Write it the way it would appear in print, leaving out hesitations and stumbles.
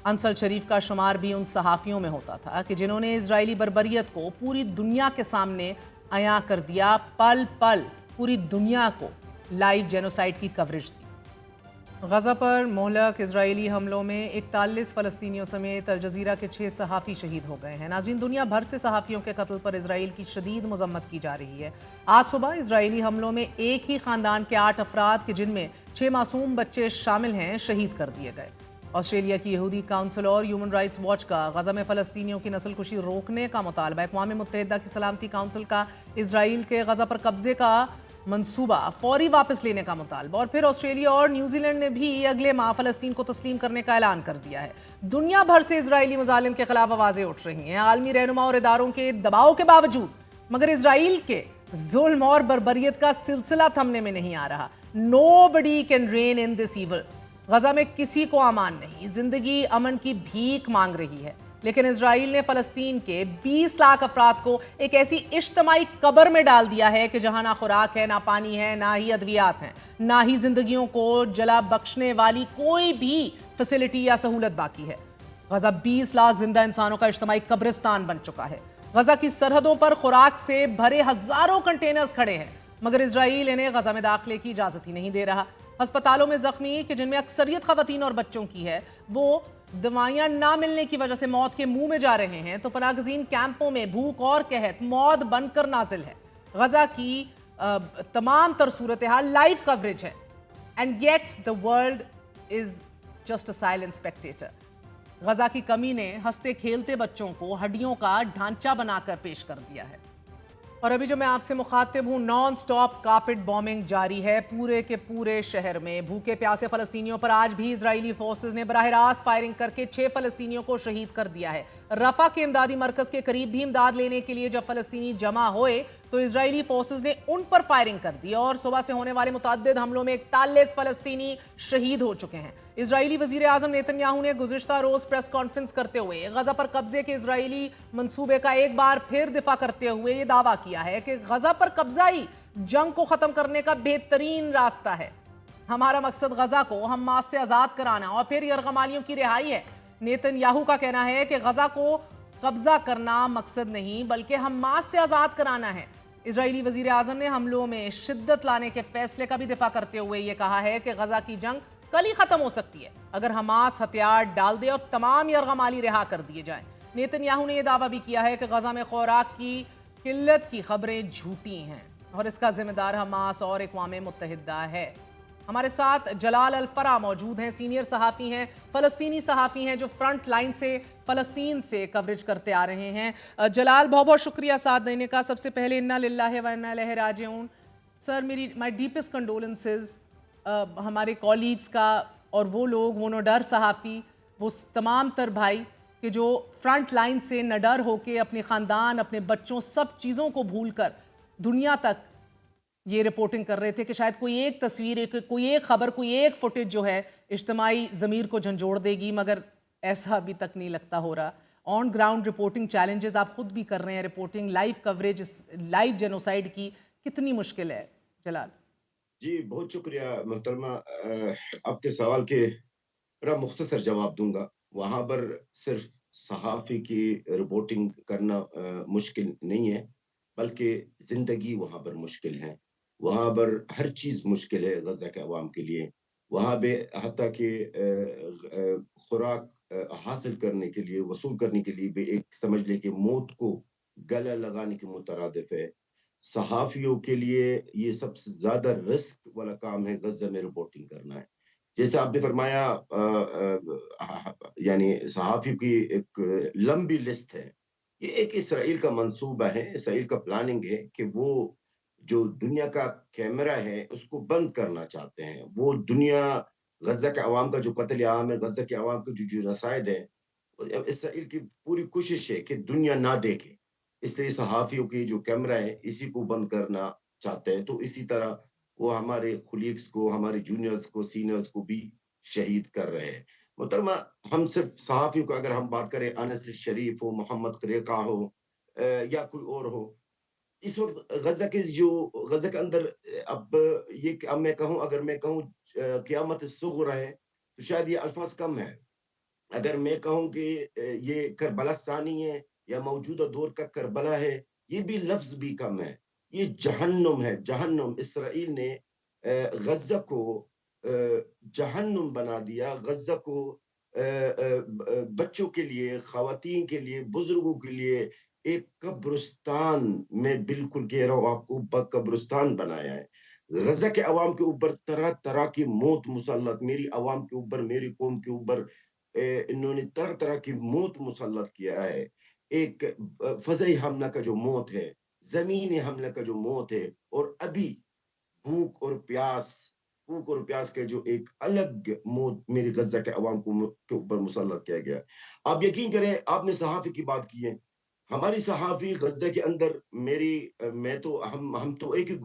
انصل شریف کا شمار بھی ان صحافیوں میں ہوتا تھا کہ جنہوں نے اسرائیلی بربریت کو پوری دنیا کے سامنے عیاں کر دیا، پل پل پوری دنیا کو لائیو جینوسائیڈ کی کوریج دی۔ غزہ پر مہلک اسرائیلی حملوں میں 41 فلسطینیوں سمیت الجزیرہ کے 6 صحافی شہید ہو گئے ہیں۔ ناظرین، دنیا بھر سے صحافیوں کے قتل پر اسرائیل کی شدید مذمت کی جا رہی ہے۔ آج صبح اسرائیلی حملوں میں ایک ہی خاندان کے 8 افراد کے جن میں 6 معصوم بچے شامل ہیں شہید کر دیے گئے۔ آسٹریلیا کی یہودی کونسل اور ہیومن رائٹس واچ کا غزہ میں فلسطینیوں کی نسل کشی روکنے کا مطالبہ۔ اقوام متحدہ کی سلامتی کونسل کا اسرائیل کے غزہ پر قبضے کا منصوبہ فوری واپس لینے کا مطالبہ، اور پھر آسٹریلیا اور نیوزی لینڈ نے بھی اگلے ماہ فلسطین کو تسلیم کرنے کا اعلان کر دیا ہے۔ دنیا بھر سے اسرائیلی مظالم کے خلاف آوازیں اٹھ رہی ہیں، عالمی رہنما اور اداروں کے دباؤ کے باوجود، مگر اسرائیل کے ظلم اور بربریت کا سلسلہ تھمنے میں نہیں آ رہا۔ Nobody can reign in this evil۔ Gaza میں کسی کو امان نہیں، زندگی امن کی بھیک مانگ رہی ہے، لیکن اسرائیل نے فلسطین کے 20 لاکھ افراد کو ایک ایسی اجتماعی قبر میں ڈال دیا ہے کہ جہاں نہ خوراک ہے، نہ پانی ہے، نہ ہی ادویات ہیں، نہ ہی زندگیوں کو جلا بخشنے والی کوئی بھی فیسلٹی یا سہولت باقی ہے۔ غزہ 20 لاکھ زندہ انسانوں کا اجتماعی قبرستان بن چکا ہے۔ غزہ کی سرحدوں پر خوراک سے بھرے ہزاروں کنٹینرز کھڑے ہیں، مگر اسرائیل انہیں غزہ میں داخلے کی اجازت ہی نہیں دے رہا۔ ہسپتالوں میں زخمی، کہ جن میں اکثریت خواتین اور بچوں کی ہے، وہ دوائیاں نہ ملنے کی وجہ سے موت کے منہ میں جا رہے ہیں، تو پناہ گزین کیمپوں میں بھوک اور قحط موت بن کر نازل ہے۔ غزہ کی تمام تر صورتحال لائیو کوریج ہے، and yet the world is just a silent spectator۔ Gaza کی کمی نے ہنستے کھیلتے بچوں کو ہڈیوں کا ڈھانچہ بنا کر پیش کر دیا ہے۔ اور ابھی جو میں آپ سے مخاطب ہوں، نان سٹاپ کارپٹ بومنگ جاری ہے پورے کے پورے شہر میں۔ بھوکے پیاسے فلسطینیوں پر آج بھی اسرائیلی فورسز نے براہ راست فائرنگ کر کے 6 فلسطینیوں کو شہید کر دیا ہے۔ رفح کے امدادی مرکز کے قریب بھی امداد لینے کے لیے جب فلسطینی جمع ہوئے تو اسرائیلی فورسز نے ان پر فائرنگ کر دی، اور صبح سے ہونے والے متعدد حملوں میں 41 فلسطینی شہید ہو چکے ہیں۔ اسرائیلی وزیر اعظم نیتن یاہو نے گزشتہ روز پریس کانفرنس کرتے ہوئے غزہ پر قبضے کے اسرائیلی منصوبے کا ایک بار پھر دفاع کرتے ہوئے یہ دعویٰ کیا ہے کہ غزہ پر قبضہ ہی جنگ کو ختم کرنے کا بہترین راستہ ہے۔ ہمارا مقصد غزہ کو حماس سے آزاد کرانا اور پھر یرغمالیوں کی رہائی ہے۔ نیتن یاہو کا کہنا ہے کہ غزہ کو قبضہ کرنا مقصد نہیں بلکہ حماس سے آزاد کرانا ہے۔ اسرائیلی وزیر اعظم نے حملوں میں شدت لانے کے فیصلے کا بھی دفاع کرتے ہوئے یہ کہا ہے کہ غزہ کی جنگ کل ہی ختم ہو سکتی ہے اگر حماس ہتھیار ڈال دے اور تمام یرغمالی رہا کر دیے جائیں۔ نیتن یاہو نے یہ دعویٰ بھی کیا ہے کہ غزہ میں خوراک کی قلت کی خبریں جھوٹی ہیں اور اس کا ذمہ دار حماس اور اقوام متحدہ ہے۔ ہمارے ساتھ جلال الفرا موجود ہیں، سینئر صحافی ہیں، فلسطینی صحافی ہیں جو فرنٹ لائن سے فلسطین سے کوریج کرتے آ رہے ہیں۔ جلال، بہت بہت شکریہ ساتھ دینے کا۔ سب سے پہلے انا للہ و انا الیہ راجعون۔ سر، مائی ڈیپسٹ کنڈولنسز ہمارے کولیگز کا، اور وہ لوگ، وہ نڈر صحافی، وہ تمام تر بھائی کہ جو فرنٹ لائن سے نڈر ہو کے اپنے خاندان، اپنے بچوں، سب چیزوں کو بھول کر دنیا تک یہ رپورٹنگ کر رہے تھے کہ شاید کوئی ایک تصویر، کوئی ایک خبر، کوئی ایک فوٹیج جو ہے اجتماعی ضمیر کو جھنجھوڑ دے گی، مگر ایسا ابھی تک نہیں لگتا ہو رہا۔ آن گراؤنڈ رپورٹنگ چیلنجز آپ خود بھی کر رہے ہیں، reporting live coverage live genocide کی کتنی مشکل ہے جلال؟ جی بہت شکریہ محترمہ، آپ کے سوال کے بڑا مختصر جواب دوں گا۔ وہاں پر صرف صحافی کی رپورٹنگ کرنا مشکل نہیں ہے، بلکہ زندگی وہاں پر مشکل ہے۔ وہاں پر ہر چیز مشکل ہے غزہ کے عوام کے لیے۔ وہاں پہ حتیٰ کہ خوراک حاصل کرنے کے لیے، وصول کرنے کے لیے بھی ایک سمجھ لے کہ موت کو گلہ لگانے کے مترادف ہے۔ صحافیوں کے لیے یہ سب سے زیادہ رسک والا کام ہے غزہ میں رپورٹنگ کرنا ہے۔ جیسے آپ نے فرمایا، یعنی صحافیوں کی ایک لمبی لسٹ ہے۔ یہ ایک اسرائیل کا منصوبہ ہے، اسرائیل کا پلاننگ ہے کہ وہ جو دنیا کا کیمرہ ہے اس کو بند کرنا چاہتے ہیں۔ وہ دنیا، غزہ کے عوام کا جو قتل عام ہے، غزہ کے عوام کے جو رسائد ہے، اسرائیل کی پوری کوشش ہے کہ دنیا نہ دیکھے۔ اس لیے صحافیوں کی جو کیمرہ ہے اسی کو بند کرنا چاہتے ہیں۔ تو اسی طرح وہ ہمارے کولیگز کو، ہمارے جونیئرز کو، سینئرز کو بھی شہید کر رہے ہیں۔ محترمہ، ہم صرف صحافیوں کا اگر ہم بات کریں، انس شریف ہو، محمد قریقہ ہو، یا کوئی اور ہو، اس وقت غزہ کے اندر، اب یہ اب میں کہوں، اگر میں کہوں قیامت الصغری ہے تو شاید یہ الفاظ کم ہے۔ اگر میں کہوں کہ یہ کربلستانی ہے یا موجودہ دور کا کربلا ہے، یہ بھی لفظ بھی کم ہے، یہ جہنم ہے، جہنم۔ اسرائیل نے غزہ کو آ، جہنم بنا دیا، غزہ کو بچوں کے لیے، خواتین کے لیے، بزرگوں کے لیے ایک قبرستان، میں بالکل کہہ رہا ہوں آپ کو، قبرستان بنایا ہے۔ غزہ کے عوام کے اوپر طرح طرح کی موت مسلط، میری عوام کے اوپر، میری قوم کے اوپر انہوں نے طرح طرح کی موت مسلط کیا ہے۔ ایک فضائی حملہ کا جو موت ہے، زمینی حملہ کا جو موت ہے، اور ابھی بھوک اور پیاس، بھوک اور پیاس کے جو ایک الگ موت میری غزہ کے عوام کو کے اوپر مسلط کیا گیا۔ آپ یقین کریں، آپ نے صحافی کی بات کی ہے، ہماری صحافی غزہ کے اندر، میری میں تو ہم تو ایک ہی